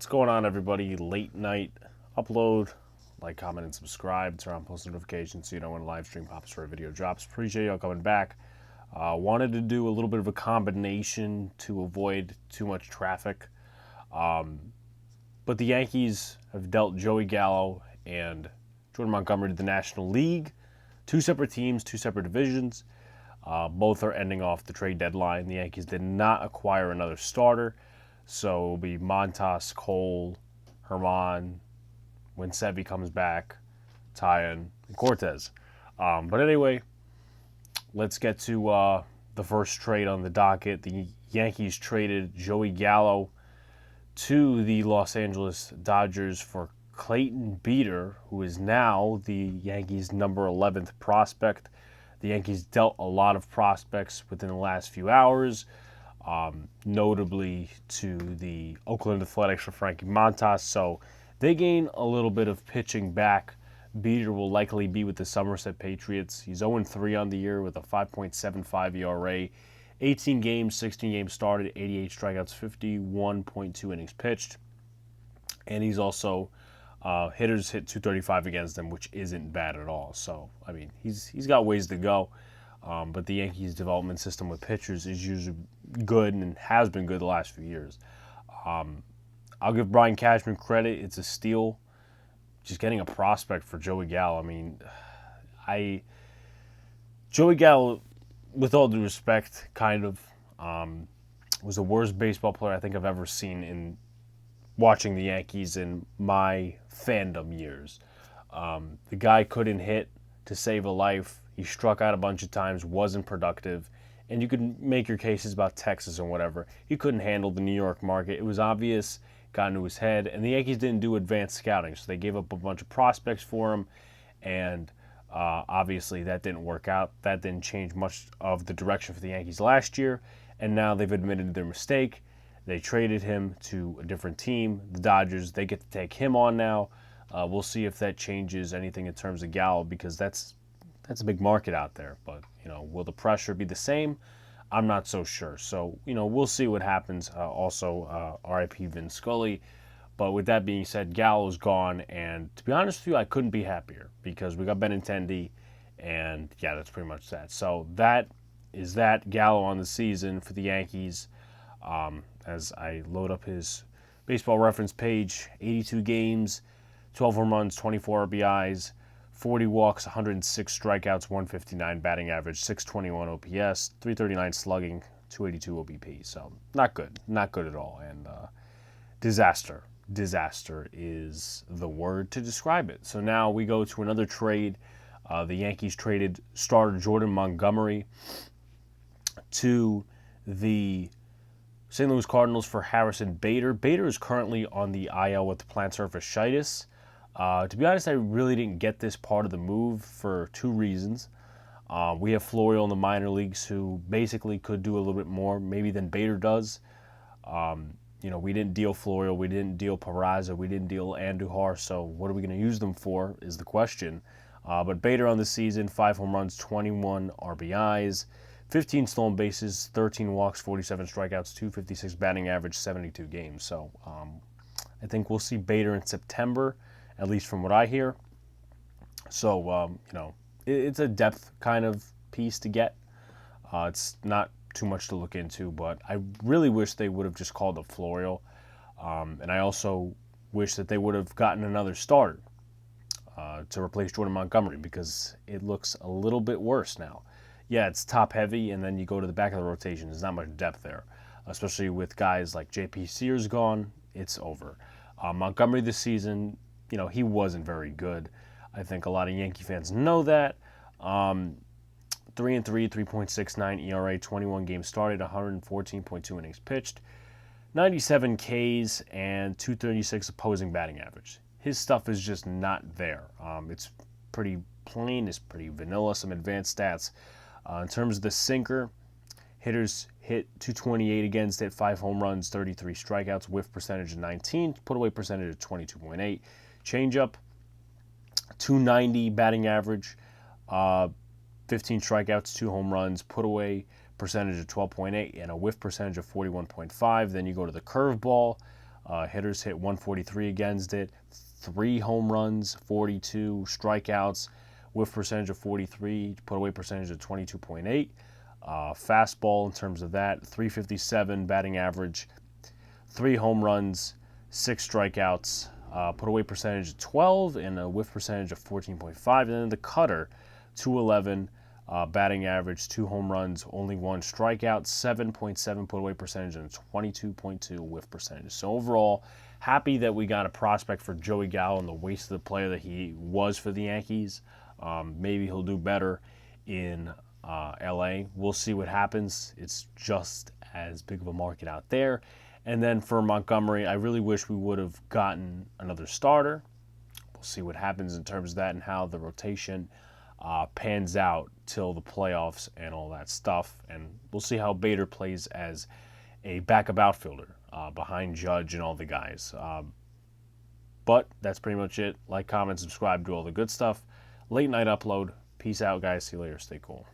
What's going on, everybody? Late night upload. Like, comment, and subscribe. Turn on post notifications so you know when a live stream pops or a video drops. Appreciate y'all coming back. Wanted to do a little bit of a combination to avoid too much traffic. But the Yankees have dealt Joey Gallo and Jordan Montgomery to the National League. Two separate teams, two separate divisions. Both are ending off the trade deadline. The Yankees did not acquire another starter. So it'll be Montas, Cole, Herman, when Sevy comes back, Tyon, and Cortez. But anyway, let's get to the first trade on the docket. The Yankees traded Joey Gallo to the Los Angeles Dodgers for Clayton Beeter, who is now the Yankees' number 11th prospect. The Yankees dealt a lot of prospects within the last few hours. Notably to the Oakland Athletics for Frankie Montas. So they gain a little bit of pitching back. Beeter will likely be with the Somerset Patriots. He's 0-3 on the year with a 5.75 ERA. 18 games, 16 games started, 88 strikeouts, 51.2 innings pitched. And he's also hitters hit 235 against him, which isn't bad at all. So, I mean, he's got ways to go. But the Yankees' development system with pitchers is usually good and has been good the last few years. I'll give Brian Cashman credit. It's a steal. Just getting a prospect for Joey Gallo. I mean, Joey Gallo, with all due respect, kind of was the worst baseball player I think I've ever seen in watching the Yankees in my fandom years. The guy couldn't hit to save a life. He struck out a bunch of times, wasn't productive, and you could make your cases about Texas and whatever. He couldn't handle the New York market. It was obvious, got into his head, and the Yankees didn't do advanced scouting, so they gave up a bunch of prospects for him, and obviously that didn't work out. That didn't change much of the direction for the Yankees last year, and now they've admitted their mistake. They traded him to a different team, the Dodgers. They get to take him on now. We'll see if that changes anything in terms of Gallo, because that's a big market out there. But, will the pressure be the same? I'm not so sure. So, we'll see what happens. Also, RIP Vin Scully. But with that being said, Gallo's gone. And to be honest with you, I couldn't be happier because we got Benintendi. And, yeah, that's pretty much that. So that is that. Gallo on the season for the Yankees. As I load up his baseball reference page, 82 games, 12 home runs, 24 RBIs, 40 walks, 106 strikeouts, 159 batting average, 621 OPS, 339 slugging, 282 OBP. So not good at all. And disaster is the word to describe it. So now we go to another trade. The Yankees traded starter Jordan Montgomery to the St. Louis Cardinals for Harrison Bader. Bader is currently on the IL with the plantar fasciitis. To be honest, I really didn't get this part of the move for two reasons. We have Florio in the minor leagues who basically could do a little bit more maybe than Bader does. We didn't deal Florio, we didn't deal Peraza, we didn't deal Andujar, so what are we going to use them for is the question. But Bader on the season, 5 home runs, 21 RBIs, 15 stolen bases, 13 walks, 47 strikeouts, 256 batting average, 72 games. So I think we'll see Bader in September, at least from what I hear. So, it's a depth kind of piece to get. It's not too much to look into, but I really wish they would have just called up Florio. And I also wish that they would have gotten another starter to replace Jordan Montgomery, because it looks a little bit worse now. Yeah, it's top heavy, and then you go to the back of the rotation. There's not much depth there, especially with guys like J.P. Sears gone. It's over. Montgomery this season, he wasn't very good. I think a lot of Yankee fans know that. 3-3, 3.69 ERA, 21 games started, 114.2 innings pitched, 97 Ks, and 236 opposing batting average. His stuff is just not there. It's pretty plain. It's pretty vanilla. Some advanced stats. In terms of the sinker, hitters hit 228 against it, 5 home runs, 33 strikeouts, whiff percentage of 19, put away percentage of 22.8. Changeup, 290 batting average, 15 strikeouts, 2 home runs, put away percentage of 12.8, and a whiff percentage of 41.5. Then you go to the curveball, Hitters hit 143 against it, 3 home runs, 42 strikeouts, whiff percentage of 43, put away percentage of 22.8. Fastball in terms of that, 357 batting average, 3 home runs, 6 strikeouts, put away percentage of 12, and a whiff percentage of 14.5. And then the cutter, 211 batting average, 2 home runs, only 1 strikeout, 7.7 put away percentage, and 22.2 whiff percentage. So overall, happy that we got a prospect for Joey Gallo and the waste of the player that he was for the Yankees. Maybe he'll do better in LA. We'll see what happens. It's just as big of a market out there. And then for Montgomery, I really wish we would have gotten another starter. We'll see what happens in terms of that and how the rotation pans out till the playoffs and all that stuff. And we'll see how Bader plays as a backup outfielder behind Judge and all the guys. But that's pretty much it. Like, comment, subscribe, do all the good stuff. Late night upload. Peace out, guys. See you later. Stay cool.